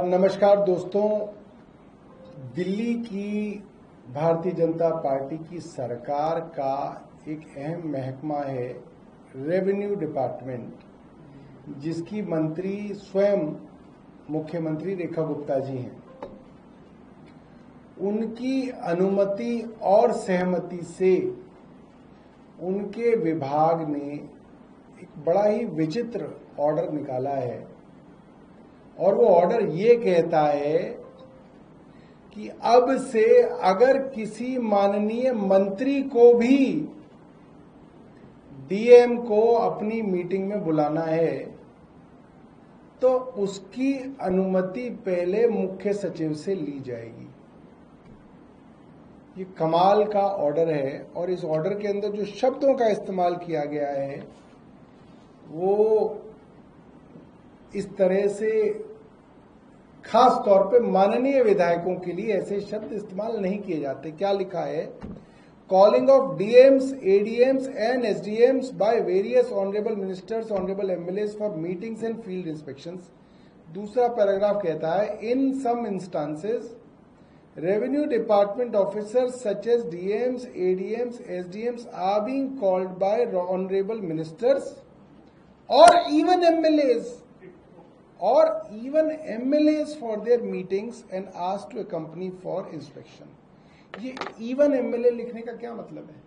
नमस्कार दोस्तों। दिल्ली की भारतीय जनता पार्टी की सरकार का एक अहम महकमा है रेवेन्यू डिपार्टमेंट, जिसकी मंत्री स्वयं मुख्यमंत्री रेखा गुप्ता जी हैं। उनकी अनुमति और सहमति से उनके विभाग ने एक बड़ा ही विचित्र ऑर्डर निकाला है और वो ऑर्डर ये कहता है कि अब से अगर किसी माननीय मंत्री को भी डीएम को अपनी मीटिंग में बुलाना है तो उसकी अनुमति पहले मुख्य सचिव से ली जाएगी। ये कमाल का ऑर्डर है और इस ऑर्डर के अंदर जो शब्दों का इस्तेमाल किया गया है वो इस तरह से खास तौर पे माननीय विधायकों के लिए ऐसे शब्द इस्तेमाल नहीं किए जाते। क्या लिखा है? Calling off DMs, ADMs and SDMs by various honourable ministers, honourable MLAs for meetings and field inspections. दूसरा पैराग्राफ कहता है in some instances revenue department officers such as DMs, ADMs, SDMs are being called by honourable ministers or even MLAs for their meetings and asked to accompany for inspection। ये even MLA लिखने का क्या मतलब है?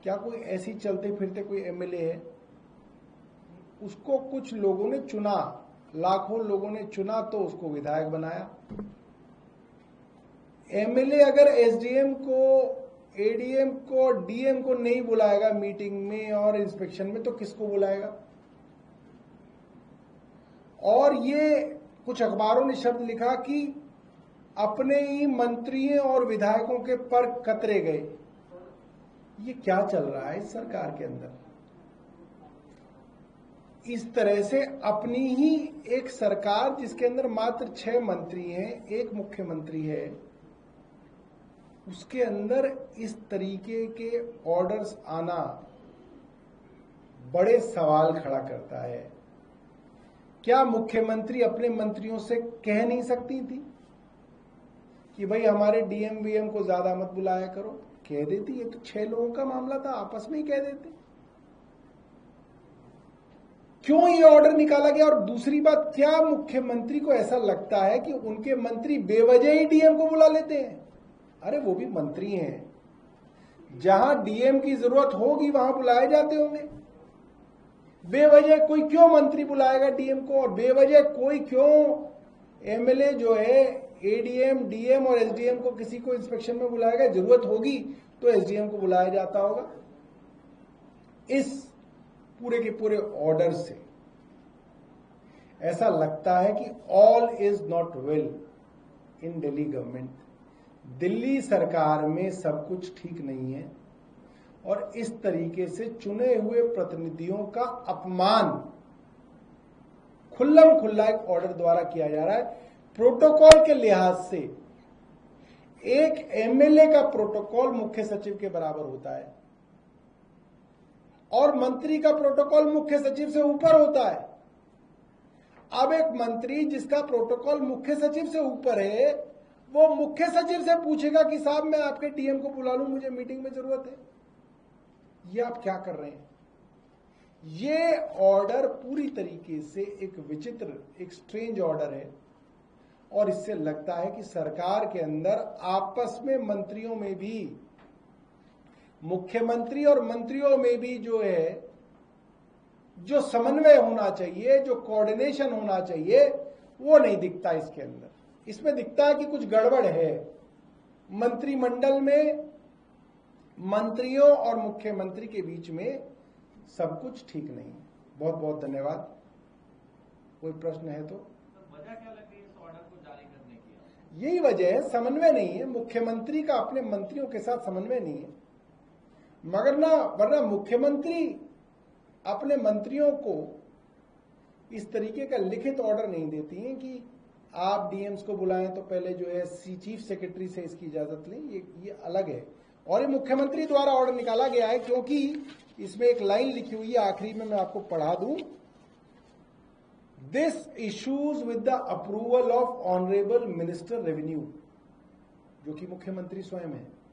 क्या कोई ऐसी चलते फिरते कोई MLA है? उसको कुछ लोगों ने चुना, लाखों लोगों ने चुना तो उसको विधायक बनाया। MLA अगर SDM को, ADM को, DM को नहीं बुलाएगा मीटिंग में और इंस्पेक्शन में तो किसको बुलाएगा? और ये कुछ अखबारों ने शब्द लिखा कि अपने ही मंत्रियों और विधायकों के पर कतरे गए। ये क्या चल रहा है इस सरकार के अंदर? इस तरह से अपनी ही एक सरकार जिसके अंदर मात्र 6 मंत्री हैं, एक मुख्यमंत्री है, उसके अंदर इस तरीके के ऑर्डर्स आना बड़े सवाल खड़ा करता है। क्या मुख्यमंत्री अपने मंत्रियों से कह नहीं सकती थी कि भाई हमारे डीएम वीएम को ज्यादा मत बुलाया करो? कह देती। ये तो 6 लोगों का मामला था, आपस में ही कह देते। क्यों ये ऑर्डर निकाला गया? और दूसरी बात, क्या मुख्यमंत्री को ऐसा लगता है कि उनके मंत्री बेवजह ही डीएम को बुला लेते हैं? अरे वो भी मंत्री हैं, जहां डीएम की जरूरत होगी वहां बुलाए जाते होंगे। बेवजह कोई क्यों मंत्री बुलाएगा डीएम को? और बेवजह कोई क्यों एमएलए जो है एडीएम, डीएम और एसडीएम को किसी को इंस्पेक्शन में बुलाएगा? जरूरत होगी तो एसडीएम को बुलाया जाता होगा। इस पूरे के पूरे ऑर्डर से ऐसा लगता है कि all is not well in Delhi government. Delhi सरकार में सब कुछ ठीक नहीं है और इस तरीके से चुने हुए प्रतिनिधियों का अपमान खुल्लम खुल्ला एक ऑर्डर द्वारा किया जा रहा है। प्रोटोकॉल के लिहाज से एक एमएलए का प्रोटोकॉल मुख्य सचिव के बराबर होता है और मंत्री का प्रोटोकॉल मुख्य सचिव से ऊपर होता है। अब एक मंत्री जिसका प्रोटोकॉल मुख्य सचिव से ऊपर है, वो मुख्य सचिव से पूछेगा कि साहब मैं आपके डीएम को बुला लूं, मुझे मीटिंग में जरूरत है। ये आप क्या कर रहे हैं? ये ऑर्डर पूरी तरीके से एक विचित्र, एक स्ट्रेंज ऑर्डर है और इससे लगता है कि सरकार के अंदर आपस में मंत्रियों में भी, मुख्यमंत्री और मंत्रियों में भी जो है, जो समन्वय होना चाहिए, जो कोऑर्डिनेशन होना चाहिए, वो नहीं दिखता इसके अंदर। इसमें दिखता है कि कुछ गड़बड़ है मंत्रिमंडल में, मंत्रियों और मुख्यमंत्री के बीच में सब कुछ ठीक नहीं है। बहुत बहुत धन्यवाद। कोई प्रश्न है तो? वजह क्या लग रही है इस ऑर्डर को जारी करने की? यही वजह है, समन्वय नहीं है। मुख्यमंत्री का अपने मंत्रियों के साथ समन्वय नहीं है। मगर ना, वरना मुख्यमंत्री अपने मंत्रियों को इस तरीके का लिखित ऑर्डर नहीं देती है कि आप डीएम्स को बुलाएं तो पहले जो है चीफ सेक्रेटरी से इसकी इजाजत लें। ये अलग है और ये मुख्यमंत्री द्वारा ऑर्डर निकाला गया है, क्योंकि इसमें एक लाइन लिखी हुई है, आखिरी में मैं आपको पढ़ा दूं। This issues with the approval of honourable minister revenue, जो कि मुख्यमंत्री स्वयं है।